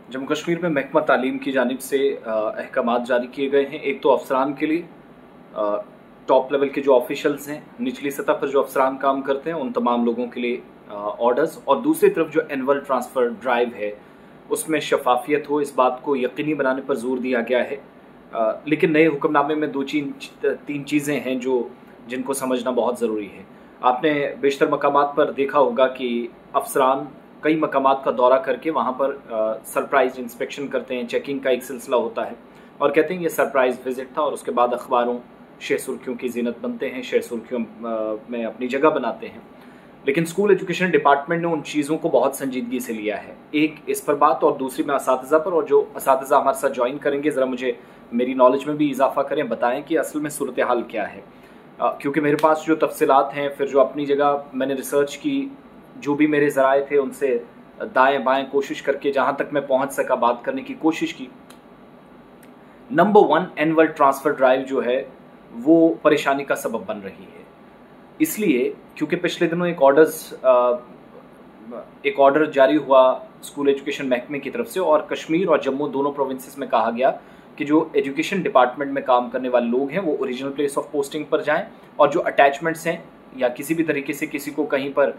जम्मू कश्मीर में महकमा तालीम की जानिब से अहकामात जारी किए गए हैं। एक तो अफसरान के लिए, टॉप लेवल के जो ऑफिशल्स हैं, निचली सतह पर जो अफसरान काम करते हैं, उन तमाम लोगों के लिए ऑर्डर्स, और दूसरी तरफ जो एनुअल ट्रांसफ़र ड्राइव है उसमें शफाफियत हो, इस बात को यकीनी बनाने पर जोर दिया गया है। लेकिन नए हुक्मनामे में तीन चीज़ें हैं जिनको समझना बहुत ज़रूरी है। आपने बेशतर मकामात पर देखा होगा कि अफसरान कई मकामात का दौरा करके वहाँ पर सरप्राइज इंस्पेक्शन करते हैं, चेकिंग का एक सिलसिला होता है और कहते हैं ये सरप्राइज विजिट था, और उसके बाद अखबारों शेर सुर्खियों की जीनत बनते हैं, शेर सुर्खियों में अपनी जगह बनाते हैं। लेकिन स्कूल एजुकेशन डिपार्टमेंट ने उन चीज़ों को बहुत संजीदगी से लिया है। एक इस पर बात, और दूसरी मैं असातिज़ा पर, और जो असातिज़ा हमारे साथ ज्वाइन करेंगे ज़रा मुझे मेरी नॉलेज में भी इजाफा करें, बताएं कि असल में सूरत हाल क्या है। क्योंकि मेरे पास जो तफसीलात हैं, फिर जो अपनी जगह मैंने रिसर्च की, जो भी मेरे ज़राए थे उनसे दाएं बाएं कोशिश करके जहाँ तक मैं पहुँच सका बात करने की कोशिश की। नंबर 1, एनुअल ट्रांसफ़र ड्राइव जो है वो परेशानी का सबब बन रही है। इसलिए क्योंकि पिछले दिनों एक ऑर्डर जारी हुआ स्कूल एजुकेशन महकमे की तरफ से, और कश्मीर और जम्मू दोनों प्रोविंसेस में कहा गया कि जो एजुकेशन डिपार्टमेंट में काम करने वाले लोग हैं वो ओरिजिनल प्लेस ऑफ पोस्टिंग पर जाएं, और जो अटैचमेंट्स हैं या किसी भी तरीके से किसी को कहीं पर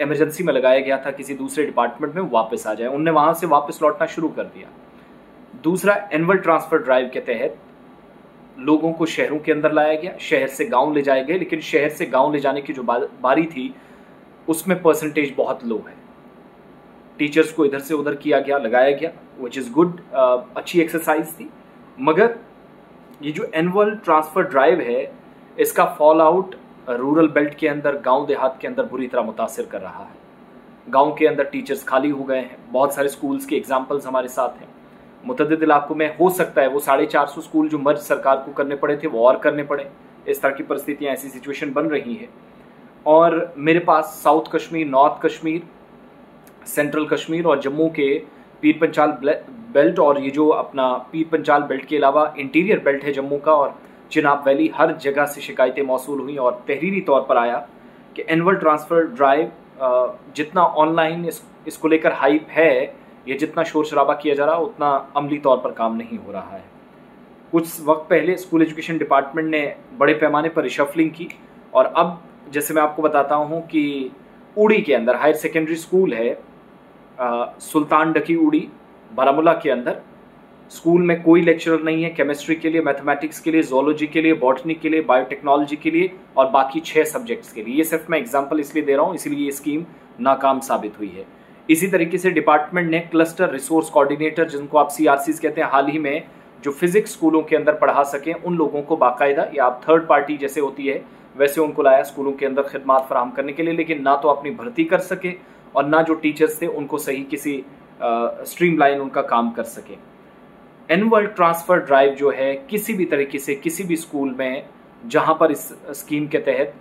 इमरजेंसी में लगाया गया था किसी दूसरे डिपार्टमेंट में, वापस आ जाए। उनने वहाँ से वापस लौटना शुरू कर दिया। दूसरा, एनुअल ट्रांसफ़र ड्राइव के तहत लोगों को शहरों के अंदर लाया गया, शहर से गांव ले जाए गए, लेकिन शहर से गांव ले जाने की जो बारी थी उसमें परसेंटेज बहुत लो है। टीचर्स को इधर से उधर किया गया, लगाया गया, विच इज़ गुड, अच्छी एक्सरसाइज थी। मगर ये जो एनुअल ट्रांसफ़र ड्राइव है, इसका फॉल आउट रूरल बेल्ट के अंदर, गांव देहात के अंदर बुरी तरह मुतासिर कर रहा है। गांव के अंदर टीचर्स खाली हो गए हैं। बहुत सारे स्कूल्स के एग्जाम्पल्स हमारे साथ हैं। मुतअद्दिद इलाकों में हो सकता है वो 450 स्कूल जो मर्ज सरकार को करने पड़े थे वो और करने पड़े। इस तरह की परिस्थितियां, ऐसी सिचुएशन बन रही है। और मेरे पास south Kashmir, north Kashmir, central Kashmir और जम्मू के पीर पंचाल बेल्ट, और ये जो अपना पीर पंचाल बेल्ट के अलावा इंटीरियर बेल्ट है जम्मू का और चिनाब वैली, हर जगह से शिकायतें मौसूल हुई और तहरीरी तौर पर आया कि एनुअल ट्रांसफ़र ड्राइव जितना ऑनलाइन इसको लेकर हाइप है, ये जितना शोर शराबा किया जा रहा है, उतना अमली तौर पर काम नहीं हो रहा है। कुछ वक्त पहले स्कूल एजुकेशन डिपार्टमेंट ने बड़े पैमाने पर रिशफलिंग की, और अब जैसे मैं आपको बताता हूँ कि उड़ी के अंदर हायर सेकेंडरी स्कूल है, सुल्तान डकी उड़ी, बारामूला के अंदर। स्कूल में कोई लेक्चरर नहीं है केमिस्ट्री के लिए, मैथमेटिक्स के लिए, जोलॉजी के लिए, बॉटनी के लिए, बायोटेक्नोलॉजी के लिए और बाकी 6 सब्जेक्ट्स के लिए। ये सिर्फ मैं एग्जांपल इसलिए दे रहा हूँ, इसलिए ये स्कीम नाकाम साबित हुई है। इसी तरीके से डिपार्टमेंट ने क्लस्टर रिसोर्स कोऑर्डिनेटर, जिनको आप CRCs कहते हैं, हाल ही में जो फिजिक्स स्कूलों के अंदर पढ़ा सकें, उन लोगों को बाकायदा, या आप थर्ड पार्टी जैसे होती है वैसे उनको लाया स्कूलों के अंदर खिदमात फराहम करने के लिए। लेकिन ना तो अपनी भर्ती कर सके और ना जो टीचर्स थे उनको सही किसी स्ट्रीमलाइन उनका काम कर सके। एनुअल ट्रांसफ़र ड्राइव जो है, किसी भी तरीके से किसी भी स्कूल में जहां पर इस स्कीम के तहत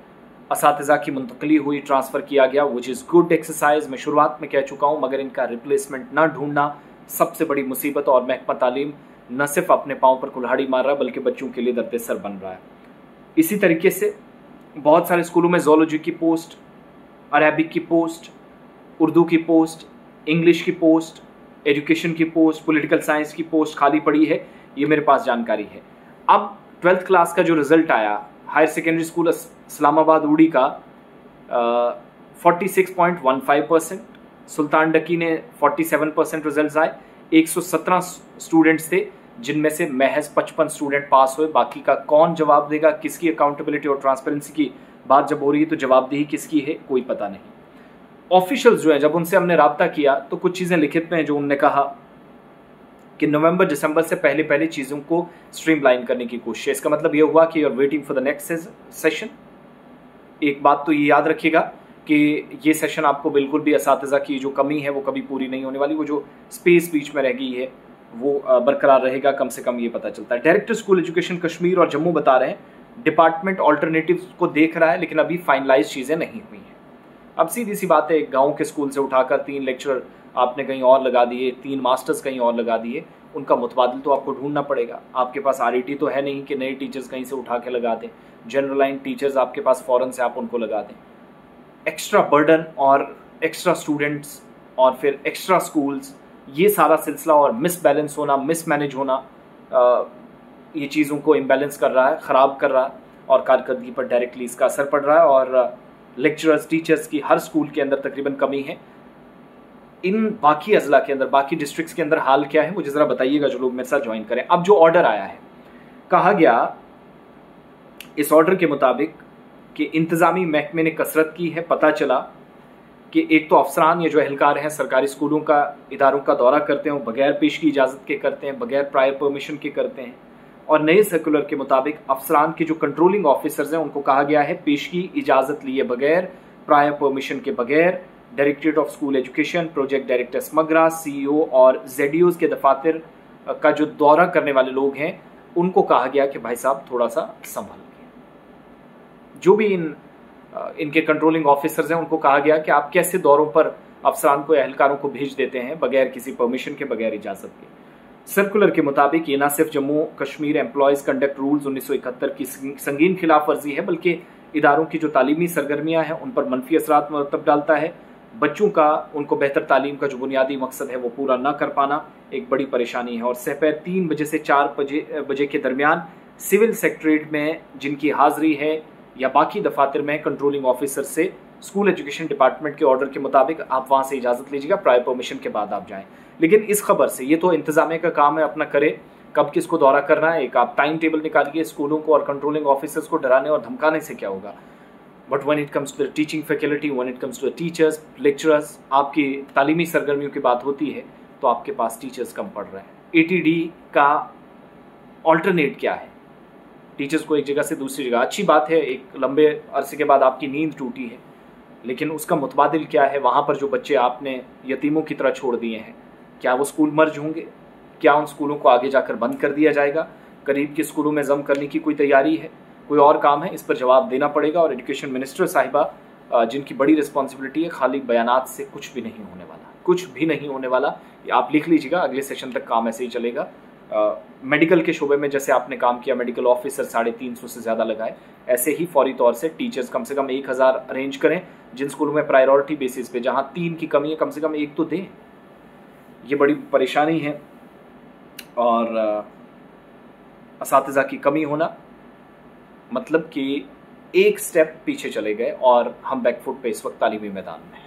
असातिज़ा की मुंतकली हुई, ट्रांसफ़र किया गया, विच इज़ गुड एक्सरसाइज, मैं शुरुआत में कह चुका हूं, मगर इनका रिप्लेसमेंट ना ढूंढना सबसे बड़ी मुसीबत। और महकमा तालीम न सिर्फ अपने पाँव पर कुल्हाड़ी मार रहा है बल्कि बच्चों के लिए दर्द सर बन रहा है। इसी तरीके से बहुत सारे स्कूलों में जोलॉजी की पोस्ट, अरबिक की पोस्ट, उर्दू की पोस्ट, इंग्लिश की पोस्ट, एजुकेशन की पोस्ट, पॉलिटिकल साइंस की पोस्ट खाली पड़ी है। ये मेरे पास जानकारी है। अब 12th क्लास का जो रिजल्ट आया हायर सेकेंडरी स्कूल इस्लामाबाद उड़ी का, 46.15%, सुल्तान डकी ने 47% रिजल्ट आए। 117 स्टूडेंट्स थे जिनमें से महज 55 स्टूडेंट पास हुए। बाकी का कौन जवाब देगा? किसकी अकाउंटेबिलिटी और ट्रांसपेरेंसी की बात जब हो रही है तो जवाबदेही किसकी है, कोई पता नहीं। ऑफिशियल्स जो है, जब उनसे हमने राब्ता किया तो कुछ चीज़ें लिखित में हैं जो उन्होंने कहा कि नवंबर दिसंबर से पहले पहले चीज़ों को स्ट्रीमलाइन करने की कोशिश है। इसका मतलब ये हुआ कि you are waiting for the next session. एक बात तो ये याद रखिएगा कि ये सेशन आपको बिल्कुल भी असातिज़ा की जो कमी है वो कभी पूरी नहीं होने वाली। वो जो स्पेस बीच में रह गई है वो बरकरार रहेगा, कम से कम ये पता चलता है। डायरेक्टर स्कूल एजुकेशन कश्मीर और जम्मू बता रहे हैं डिपार्टमेंट ऑल्टरनेटिव को देख रहा है, लेकिन अभी फाइनलाइज चीज़ें नहीं हुई हैं। अब सीधी सी बात है, एक गाँव के स्कूल से उठाकर 3 लेक्चरर आपने कहीं और लगा दिए, 3 मास्टर्स कहीं और लगा दिए, उनका मुतबादिल तो आपको ढूंढना पड़ेगा। आपके पास RET तो है नहीं कि नए टीचर्स कहीं से उठा के लगा दें। जनरल लाइन टीचर्स आपके पास फ़ौरन से आप उनको लगा दें। एक्स्ट्रा बर्डन और एक्स्ट्रा स्टूडेंट्स और फिर एक्स्ट्रा स्कूल्स ये सारा सिलसिला और मिसबैलेंस होना, मिसमैनेज होना, ये चीज़ों को इम्बैलेंस कर रहा है, ख़राब कर रहा है और कारकर्दगी पर डायरेक्टली इसका असर पड़ रहा है। और लेक्चरर्स, टीचर्स की हर स्कूल के अंदर तकरीबन कमी है। इन बाकी अजला के अंदर, बाकी डिस्ट्रिक्ट्स के अंदर हाल क्या है मुझे ज़रा बताइएगा जो लोग मेरे साथ ज्वाइन करें। अब जो ऑर्डर आया है, कहा गया इस ऑर्डर के मुताबिक कि इंतज़ामी महकमे ने कसरत की है। पता चला कि एक तो अफसरान या जो एहलकार हैं सरकारी स्कूलों का, इदारों का दौरा करते हैं, वो बगैर पेश की इजाज़त के करते हैं, बगैर प्रायर परमिशन के करते हैं। और नए सर्कुलर के मुताबिक अफसरान के जो कंट्रोलिंग ऑफिसर्स हैं उनको कहा गया है पेश की इजाज़त लिए बगैर, प्रायर परमिशन के बगैर directorate of school education, project director Samagra, CEO और ZDOs के दफातर का जो दौरा करने वाले लोग हैं उनको कहा गया कि भाई साहब थोड़ा सा संभल के। जो भी इनके कंट्रोलिंग ऑफिसर्स हैं उनको कहा गया कि आप कैसे दौरों पर अफसरान को, एहलकारों को भेज देते हैं बगैर किसी परमिशन के, बगैर इजाज़त के। सर्कुलर के मुताबिक ये न सिर्फ Jammu Kashmir employees conduct rules 1971 की संगीन खिलाफ वर्जी है, बल्कि इदारों की जो तालीमी सरगर्मियाँ हैं उन पर मनफी असरात मरतब डालता है। बच्चों का, उनको बेहतर तालीम का जो बुनियादी मकसद है वो पूरा ना कर पाना एक बड़ी परेशानी है। और सहपैर 3 बजे से 4 बजे के दरमियान सिविल सेक्रेटरीट में जिनकी हाजिरी है या बाकी दफातर में कंट्रोलिंग ऑफिसर से स्कूल एजुकेशन डिपार्टमेंट के ऑर्डर के मुताबिक आप वहाँ से इजाज़त लीजिएगा, प्रायर परमिशन के बाद आप जाएँ। लेकिन इस खबर से, ये तो इंतजामिया का काम है अपना करे, कब किसको दौरा करना है, एक आप टाइम टेबल निकालिए। स्कूलों को और कंट्रोलिंग ऑफिसर्स को डराने और धमकाने से क्या होगा। But when it comes to the teaching faculty, when it comes to the teachers, lecturers, आपकी तालीमी सरगर्मियों की बात होती है तो आपके पास टीचर्स कम पड़ रहे हैं। ATD का ऑल्टरनेट क्या है? टीचर्स को एक जगह से दूसरी जगह, अच्छी बात है, एक लंबे अरसे के बाद आपकी नींद टूटी है, लेकिन उसका मुतबादिल क्या है? वहाँ पर जो बच्चे आपने यतीमों की तरह छोड़ दिए हैं, क्या वो स्कूल मर्ज होंगे? क्या उन स्कूलों को आगे जाकर बंद कर दिया जाएगा? करीब के स्कूलों में जम करने की कोई तैयारी है? कोई और काम है? इस पर जवाब देना पड़ेगा। और एजुकेशन मिनिस्टर साहिबा जिनकी बड़ी रिस्पॉन्सिबिलिटी है, खाली बयानात से कुछ भी नहीं होने वाला, कुछ भी नहीं होने वाला। आप लिख लीजिएगा, अगले सेशन तक काम ऐसे ही चलेगा। मेडिकल के शोबे में जैसे आपने काम किया, मेडिकल ऑफिसर 350 से ज़्यादा लगाए, ऐसे ही फौरी तौर से टीचर्स कम से कम 1000 अरेंज करें। जिन स्कूलों में प्रायोरिटी बेसिस पे जहाँ 3 की कमी है, कम से कम 1 तो दें। ये बड़ी परेशानी है। और असातिज़ा की कमी होना मतलब कि एक स्टेप पीछे चले गए और हम बैकफुट पे इस वक्त तालीमी मैदान में हैं।